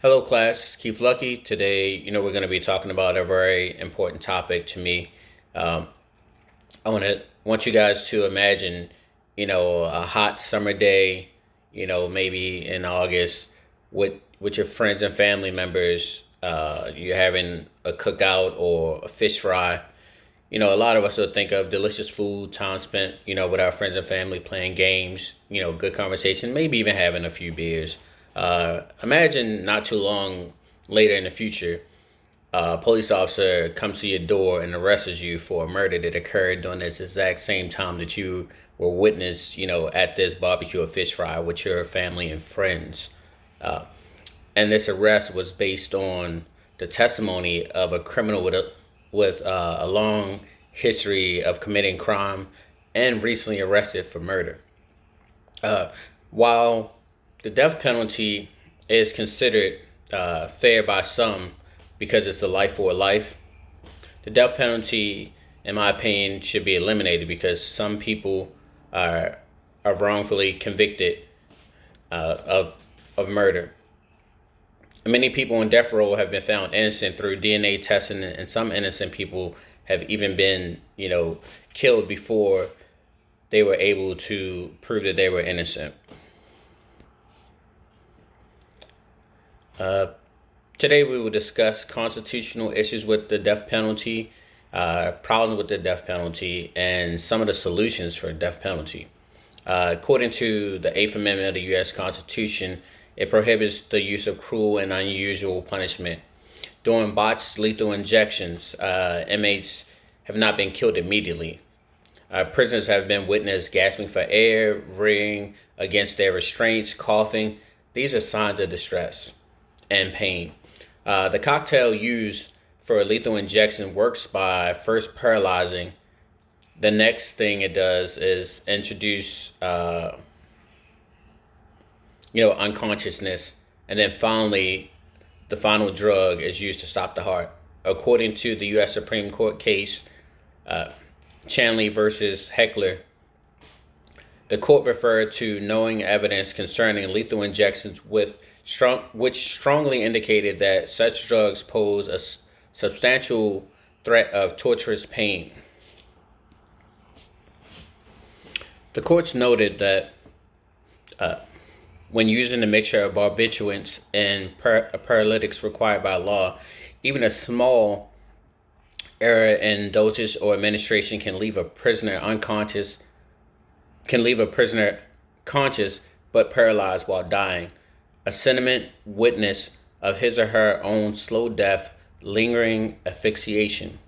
Hello, class. Keith Lucky. Today, we're going to be talking about a very important topic to me. Um, I want you guys to imagine, a hot summer day, maybe in August, with your friends and family members. You're having a cookout or a fish fry. A lot of us will think of delicious food, time spent, with our friends and family playing games, good conversation, maybe even having a few beers. Imagine not too long later in the future, a police officer comes to your door and arrests you for a murder that occurred during this exact same time that you were witness, at this barbecue or fish fry with your family and friends. Uh, and this arrest was based on the testimony of a criminal with a long history of committing crime and recently arrested for murder. Uh, while the death penalty is considered fair by some because it's a life for a life, the death penalty, in my opinion, should be eliminated because some people are wrongfully convicted of murder. Many people on death row have been found innocent through DNA testing, and some innocent people have even been, killed before they were able to prove that they were innocent. Uh, Today, we will discuss constitutional issues with the death penalty, problems with the death penalty, and some of the solutions for the death penalty. According to the Eighth Amendment of the U.S. Constitution, it prohibits the use of cruel and unusual punishment. During botched lethal injections, inmates have not been killed immediately. Prisoners have been witnessed gasping for air, rearing against their restraints, coughing. These are signs of distress and pain. The cocktail used for a lethal injection works by first paralyzing. The next thing it does is introduce, unconsciousness, and then finally, the final drug is used to stop the heart. According to the U.S. Supreme Court case, uh, Chanley versus Heckler, the court referred to knowing evidence concerning lethal injections which strongly indicated that such drugs pose a substantial threat of torturous pain. The courts noted that uh, when using a mixture of barbiturates and paralytics required by law, even a small error in dosage or administration can leave a prisoner conscious but paralyzed while dying. A sentiment witness of his or her own slow death, lingering asphyxiation.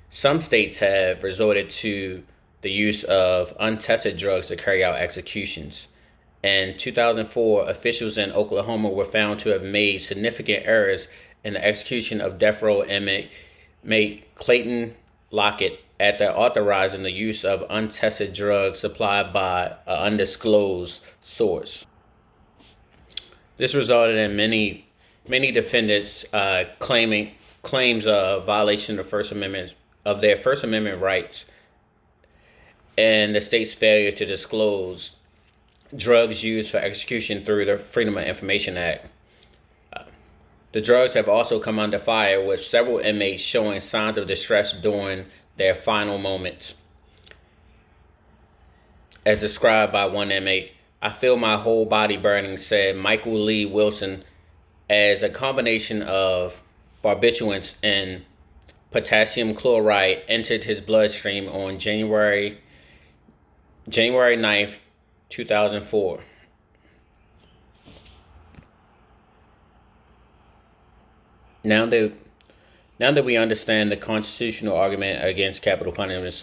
Some states have resorted to the use of untested drugs to carry out executions. In 2004, officials in Oklahoma were found to have made significant errors in the execution of death row inmate Clayton Lockett after authorizing the use of untested drugs supplied by an undisclosed source. This resulted in many defendants claiming claims of violation of their First Amendment rights, and the state's failure to disclose drugs used for execution through the Freedom of Information Act. The drugs have also come under fire, with several inmates showing signs of distress during their final moments. As described by one inmate, "I feel my whole body burning," said Michael Lee Wilson, as a combination of barbiturates and potassium chloride entered his bloodstream on January 9th, 2004. Now that now that we understand the constitutional argument against capital punishment,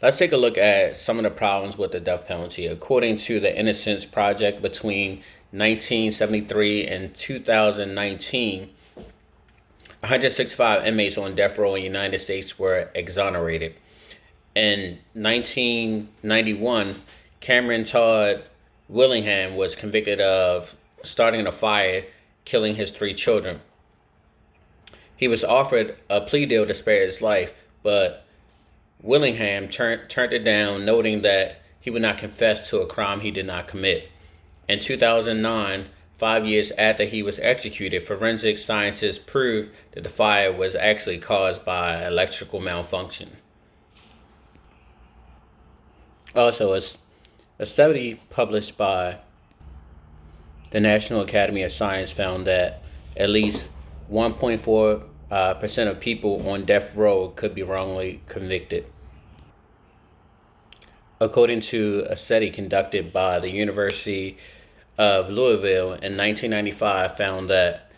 Let's take a look at some of the problems with the death penalty. According to the Innocence Project, between 1973 and 2019, 165 inmates on death row in the United States were exonerated. In 1991, Cameron Todd Willingham was convicted of starting a fire, killing his three children. He was offered a plea deal to spare his life, but Willingham turned it down, noting that he would not confess to a crime he did not commit. In 2009, 5 years after he was executed, forensic scientists proved that the fire was actually caused by electrical malfunction. Also, a study published by the National Academy of Science found that at least 1.4% of people on death row could be wrongly convicted. According to a study conducted by the University of Louisville in 1995, found that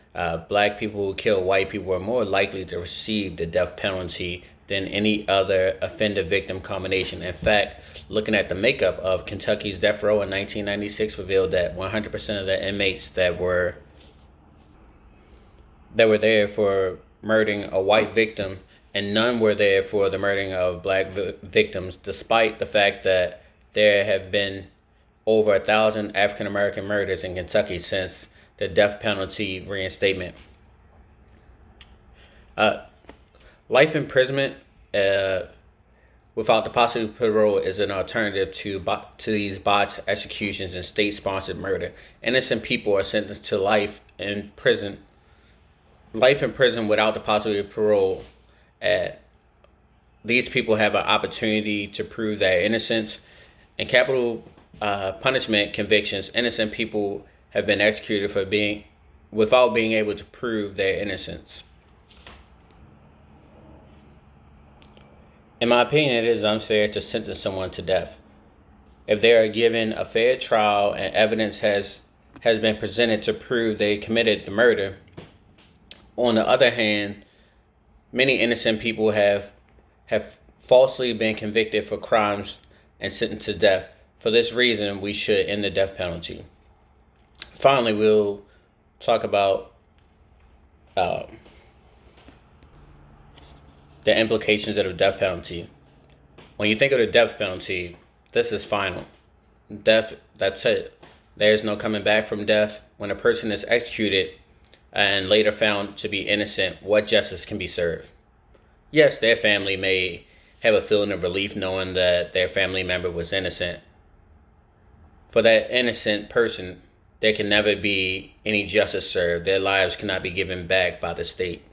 black people who kill white people are more likely to receive the death penalty than any other offender victim combination. In fact, looking at the makeup of Kentucky's death row in 1996 revealed that 100% of the inmates that were there for murdering a white victim, and none were there for the murdering of black victims, despite the fact that there have been over 1,000 African American murders in Kentucky since the death penalty reinstatement. Life imprisonment without the possibility of parole is an alternative to these botched executions and state-sponsored murder. Innocent people are sentenced to life in prison without the possibility of parole. These people have an opportunity to prove their innocence. In capital punishment convictions, innocent people have been executed without being able to prove their innocence. In my opinion, it is unfair to sentence someone to death. If they are given a fair trial and evidence has been presented to prove they committed the murder. On the other hand, many innocent people have falsely been convicted for crimes and sentenced to death. For this reason, we should end the death penalty. Finally, we'll talk about the implications of the death penalty. When you think of the death penalty, this is final. Death, that's it. There's no coming back from death. When a person is executed and later found to be innocent, what justice can be served? Yes, their family may have a feeling of relief knowing that their family member was innocent. For that innocent person, there can never be any justice served. Their lives cannot be given back by the state.